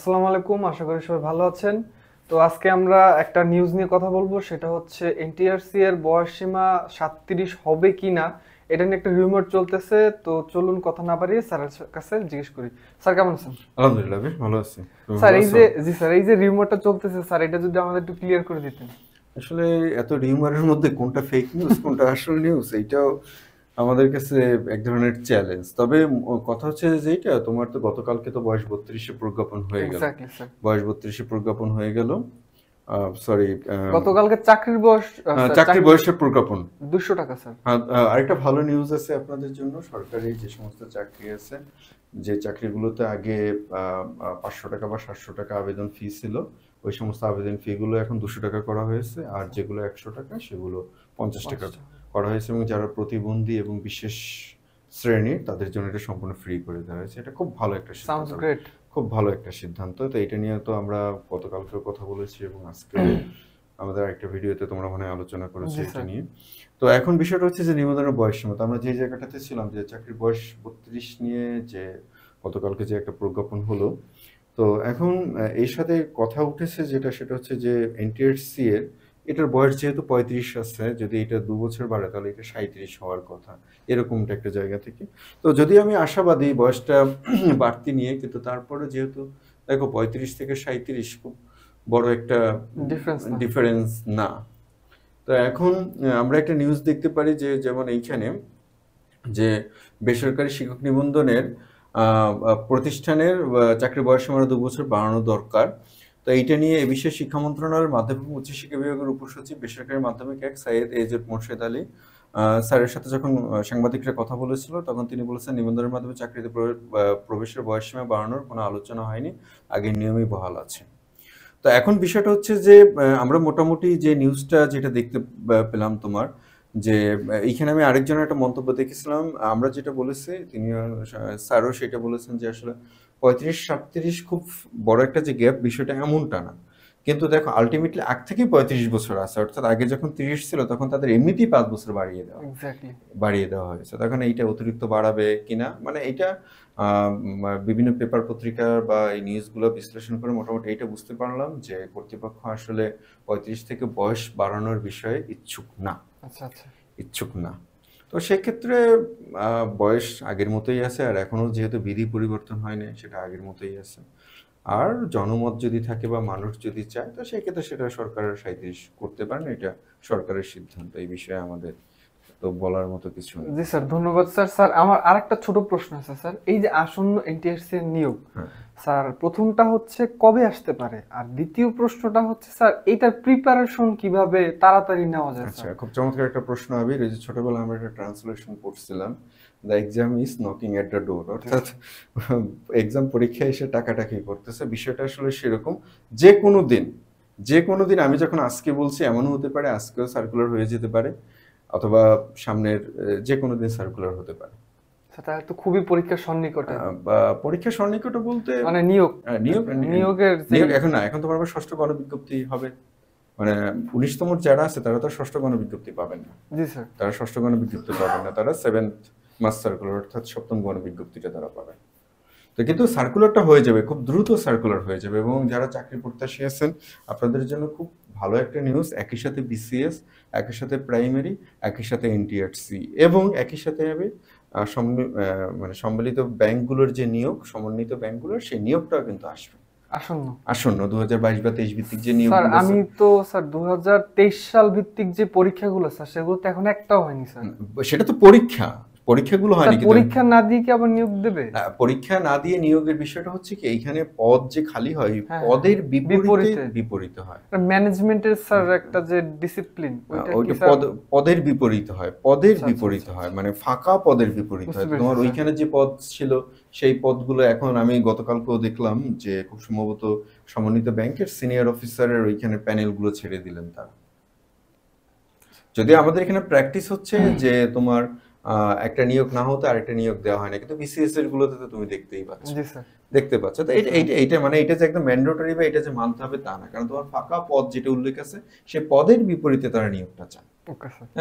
আসসালামু আলাইকুম, আশা করি সবাই ভালো আছেন। তো আজকে আমরা একটা নিউজ নিয়ে কথা বলবো, সেটা হচ্ছে এনটিআরসি এর বয়সসীমা 37 হবে কিনা, এটা নিয়ে একটা রিউমার চলতেছে। তো চলুন কথা না বাড়িয়ে স্যারের কাছে জিজ্ঞেস করি। স্যার কেমন আছেন? আলহামদুলিল্লাহ বেশ ভালো আছি। তুমি স্যার ভালো এই আছো? যে জি স্যার, এই যে রিউমারটা চলতেছে স্যার, এটা যদি আমাদের একটু ক্লিয়ার করে দিতেন। আসলে এত রিউমারের মধ্যে কোনটা ফেক নিউজ কোনটা আসল নিউজ এইটাও আমাদের কাছে এক ধরনের চ্যালেঞ্জ। তবে কথা হচ্ছে যে এইটা তোমার তো গতকালকে তো বয়স 32-এ প্রজ্ঞাপন হয়ে গেল। Exactly sir. বয়স 32-এ প্রজ্ঞাপন হয়ে গেল। সরি, গতকালকে চাকরির বয়স চাকরি বয়সের প্রজ্ঞাপন। 200 টাকা স্যার। আরেকটা ভালো নিউজ আছে আপনাদের জন্য। সরকারি যে সমস্ত চাকরি আছে, যে চাকরিগুলোতে আগে 500 টাকা বা 700 টাকা আবেদন ফি ছিল, ওই সমস্ত আবেদন ফি গুলো এখন 200 টাকা করা হয়েছে। আর যেগুলো 100 টাকা সেগুলো 50 টাকা করা হয়েছে। এবং যারা প্রতিবন্ধী এবং বিশেষ শ্রেণীর তাদের জন্য এটা সম্পূর্ণ ফ্রি করে দেওয়া হয়েছে। এটা খুব ভালো একটা সিদ্ধান্ত। Sounds great. খুব ভালো একটা সিদ্ধান্ত। তো এটা নিয়ে তো আমরা গতকালকেও কথা বলেছি এবং আজকে আমাদের একটা ভিডিওতে তোমরা মনে হয় আলোচনা করেছো এটা নিয়ে। তো এখন বিষয়টা হচ্ছে যে নিবন্ধনের বয়স সীমা। আমরা যে জায়গাটাতে ছিলাম, যে চাকরির বয়স 32 নিয়ে যে গতকালকে যে একটা প্রজ্ঞাপন হলো, তো এখন এর সাথে কথা উঠেছে যেটা, সেটা হচ্ছে যে এনটিআরসি এর এটার বয়স যেহেতু 35 আছে, যদি এটা 2 বছর বাড়ে তাহলে এটা 37 হওয়ার কথা, এরকমটা একটা জায়গা থেকে। তো যদি আমি আশাবাদী বয়সটা বাড়তি নিয়ে, কিন্তু তারপরে যেহেতু দেখো 35 থেকে 37 খুব বড় একটা ডিফারেন্স না। তো এখন আমরা একটা নিউজ দেখতে পারি যে, যেমন এইখানে যে বেসরকারি শিক্ষক নিবন্ধনের প্রতিষ্ঠানের চাকরি বয়সসীমা 2 বছর বাড়ানো দরকার। তো এইটা নিয়ে এ বিষয়ে শিক্ষা মন্ত্রণালয়ের মাধ্যমিক উচ্চ শিক্ষা বিভাগের উপসচিব বেসরকারি মাধ্যমিক 1 সাইয়েদ এজেড মোর্শেদ আলী স্যারের সাথে যখন সাংবাদিকরা কথা বলেছিল, তখন তিনি বলেছেন নিবন্ধনের মাধ্যমে চাকরিতে প্রবেশের বয়সসীমা বাড়ানোর কোনো আলোচনা হয়নি, আগের নিয়মই বহাল আছে। তো এখন বিষয়টা হচ্ছে যে আমরা মোটামুটি যে নিউজটা যেটা দেখতে পেলাম তোমার, যে এইখানে আমি আরেকজনের একটা মন্তব্য দেখেছিলাম। আমরা যেটা বলেছি, তিনি স্যারও সেটা বলেছেন যে আসলে 35-37 খুব বড় একটা যে গ্যাপ, বিষয়টা এমনটা না। কিন্তু দেখো আলটিমেটলি আগ থেকেই 35 বছর আছে, অর্থাৎ আগে যখন 30 ছিল তখন তাদের এমনিতেই 5 বছর বাড়িয়ে দেওয়া হয়েছে। তখন এইটা অতিরিক্ত বাড়াবে কিনা, মানে এইটা বিভিন্ন পেপার পত্রিকা বা এই নিউজগুলো বিশ্লেষণ করে মোটামুটি এইটা বুঝতে পারলাম যে কর্তৃপক্ষ আসলে 35 থেকে বয়স বাড়ানোর বিষয়ে ইচ্ছুক না। তো সেক্ষেত্রে বয়স আগের মতোই আছে, আর এখনো যেহেতু বিধি পরিবর্তন হয়নি, সেটা আগের মতোই আছে। আর জনমত যদি থাকে বা মানুষ যদি চায়, তো সেক্ষেত্রে সেটা সরকারের 37 করতে পারেন। এটা সরকারের সিদ্ধান্ত, এই বিষয়ে আমাদের তো বলার মতো কিছু নেই। জি স্যার, ধন্যবাদ স্যার। স্যার আমার আরেকটা ছোট প্রশ্ন আছে স্যার, এই যে আসন্ন এনটিআরসি এর নিয়োগ, স্যার প্রথমটা হচ্ছে কবে আসতে পারে, আর দ্বিতীয় প্রশ্নটা হচ্ছে স্যার এইটার প্রিপারেশন কিভাবে তাড়াতাড়ি নেওয়া যায়? আচ্ছা, খুব চমৎকার একটা প্রশ্ন আবির। এই যে ছোটবেলায় আমরা একটা ট্রান্সলেশন পড়ছিলাম, the exam is knocking at the door, অর্থাৎ এক্সাম পরীক্ষা এসে টাকাটাকি করতেছে। বিষয়টা আসলে সেরকম। যে কোনো দিন আমি যখন আজকে বলছি, এমনও হতে পারে আজকেও সার্কুলার হয়ে যেতে পারে, অথবা সামনের যে কোনো দিন সার্কুলার হতে পারে। সেটা তো খুবই পরীক্ষার সন্নিকটে। পরীক্ষার সন্নিকটে বলতে মানে নিয়োগ এখন না, এখন তো আবার 6ষ্ঠ গণবিজ্ঞপ্তি হবে। মানে 19তম যারা আছে তারা তো 6ষ্ঠ গণবিজ্ঞপ্তি পাবেন না। জি স্যার। তারা 6ষ্ঠ গণবিজ্ঞপ্তি পাবেন না, তারা 7th মাস সার্কুলার অর্থাৎ 7ম গণবিজ্ঞপ্তিটা তারা পাবেন। তো কিন্তু সার্কুলারটা হয়ে যাবে, খুব দ্রুত সার্কুলার হয়ে যাবে। এবং যারা চাকরি প্রত্যাশী আছেন, আপনাদের জন্য খুব ভালো একটা নিউজ। একই সাথে বিসিএস, একই সাথে প্রাইমারি, একই সাথে এনটিআরসি এবং একই সাথে হবে মানে সম্মিলিত ব্যাংকগুলোর যে নিয়োগ, সমন্বিত ব্যাংকগুলোর সেই নিয়োগটাও কিন্তু আসবে আসন্ন 2022 বা 23 ভিত্তিক যে নিয়োগ। স্যার আমি তো স্যার 2023 সাল ভিত্তিক যে পরীক্ষাগুলো স্যার, সেগুলো তো এখন একটাও হয়নি স্যার। সেটা তো পরীক্ষাগুলো হয়নি, কিন্তু পরীক্ষা না দিয়ে কি আবার নিয়োগ দেবে? পরীক্ষা না দিয়ে নিয়োগের বিষয়টা হচ্ছে কি, এইখানে পদ যে খালি হয়, পদের বিপরীতে হয়। ম্যানেজমেন্টের স্যার একটা যে ডিসিপ্লিন, ওইটা পদের বিপরীতে হয়, মানে ফাঁকা পদের বিপরীতে হয়। তোমার ওইখানে যে পদ ছিল সেই পদগুলো এখন আমি গতকালকেও দেখলাম যে খুব সম্ভবত সমন্বিত ব্যাংকের সিনিয়র অফিসারের ওইখানে প্যানেলগুলো ছেড়ে দিলেন তারা। যদি আমাদের এখানে প্র্যাকটিস হচ্ছে যে তোমার একটা নিয়োগ না হতে আরেকটা নিয়োগ দেওয়া হয় না, কিন্তু বিসিএস এর গুলোতে তো তুমি দেখতে পাচ্ছ। তো এইটা মানে এটা যে একদম ম্যান্ডেটরি বা এটা যে মানতে হবে তা না, কারণ তোমার ফাঁকা পদ যেটা উল্লেখ আছে সেই পদের বিপরীতে তারা নিয়োগটা চায়।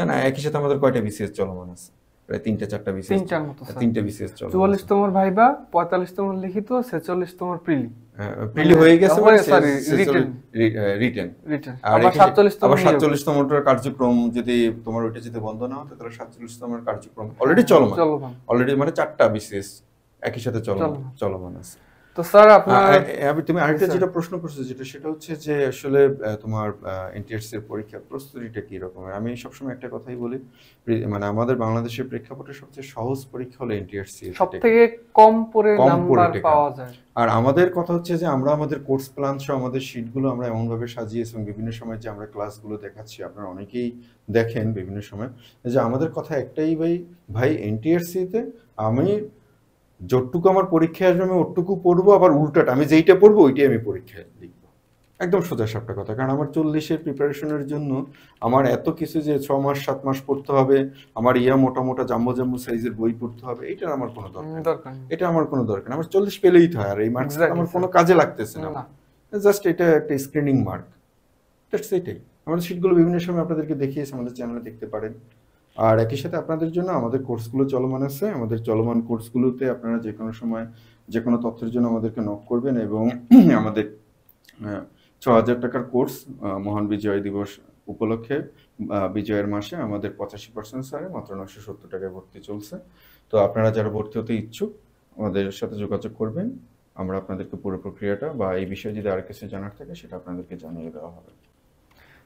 না, একই সাথে আমাদের কয়টা বিসিএস চলমান আছে, প্রায় 3-4টা বিসিএস, 3টার মতো স্যার। 3টে বিসিএস চলে। 44তম ভাইবা, 45তম লিখিত, 46তম প্রিলি। প্রিলি হয়ে গেছে মানে সরি রিটেন। রিটেন। আর আবার 47তম আবার 47তমটার কার্যক্রম যদি তোমার ওইটা যদি বন্ধ না হতো তাহলে 47তমের কার্যক্রম অলরেডি চলমান। অলরেডি মানে 4টা বিসিএস একই সাথে চলমান আছে। তো স্যার আপনার তুমি আরেকটা যেটা প্রশ্ন করছো যেটা সেটা হচ্ছে যে আসলে তোমার এনটিআরসি এর পরীক্ষার প্রস্তুতিটা কি রকমের। আমি সবসময় একটা কথাই বলি, মানে আমাদের বাংলাদেশের প্রেক্ষাপটে সবচেয়ে সহজ পরীক্ষা হলো এনটিআরসি, সবথেকে কম পড়ে নাম্বার পাওয়া যায়। আর আমাদের কথা হচ্ছে যে আমরা আমাদের কোর্স প্ল্যান সহ আমাদের শীটগুলো আমরা এমন ভাবে সাজিয়েছি এবং বিভিন্ন সময় যে আমরা ক্লাসগুলো দেখাচ্ছি আপনারা অনেকেই দেখেন বিভিন্ন সময়, যে আমাদের কথা একটাই ভাই এনটিআরসি তে আমি যতটুকু আমার পরীক্ষায় আসবে আমি ওটুকু পড়বো, আবার উল্টাটা আমি যেইটা পড়বো ওইটাই আমি পরীক্ষায় লিখবো। একদম সোজা সাপটা কথা, কারণ আমার 40-এর প্রিপারেশনের জন্য আমার এত কিছু যে 6 মাস 7 মাস পড়তে হবে, আমার মোটা জাম্বো সাইজের বই পড়তে হবে, এটা আমার কোনো দরকার নেই। এটা আমার কোনো দরকার নেই, আমার 40 পেলেই তো হয়, আর এই মার্কসটা আমার কোনো কাজে লাগতেছে না, জাস্ট এটা একটা স্ক্রিনিং মার্ক, এটাই। আমাদের শীটগুলো বিভিন্ন সময় আপনাদেরকে দেখিয়েছি, আমাদের চ্যানেলে দেখতে পারেন। আর একই সাথে আপনাদের জন্য আমাদের কোর্সগুলো চলমান আছে, আমাদের চলমান কোর্সগুলোতে আপনারা যে কোনো সময় যে কোনো তথ্যের জন্য আমাদেরকে নক করবেন, এবং আমাদের ৬,০০০ টাকার কোর্স মহান বিজয় দিবস উপলক্ষে বিজয়ের মাসে আমাদের 85% ছাড়ে মাত্র 970 টাকায় ভর্তি চলছে। তো আপনারা যারা ভর্তি হতে ইচ্ছুক আমাদের সাথে যোগাযোগ করবেন, আমরা আপনাদেরকে পুরো প্রক্রিয়াটা বা এই বিষয়ে যদি আর কিছু জানার থাকে সেটা আপনাদেরকে জানিয়ে দেওয়া হবে।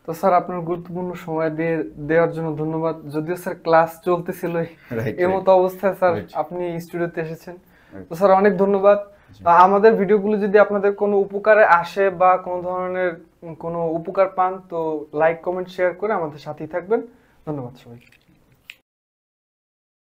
তো স্যার আপনার গুরুত্বপূর্ণ সময় দেওয়ার জন্য ধন্যবাদ। যদিও স্যার ক্লাস চলতেছিল এই মতো অবস্থায় স্যার আপনি স্টুডিওতে এসেছেন, তো স্যার অনেক ধন্যবাদ। আমাদের ভিডিওগুলো যদি আপনাদের কোনো উপকারে আসে বা কোনো ধরনের কোনো উপকার পান তো লাইক কমেন্ট শেয়ার করে আমাদের সাথেই থাকবেন। ধন্যবাদ সবাইকে।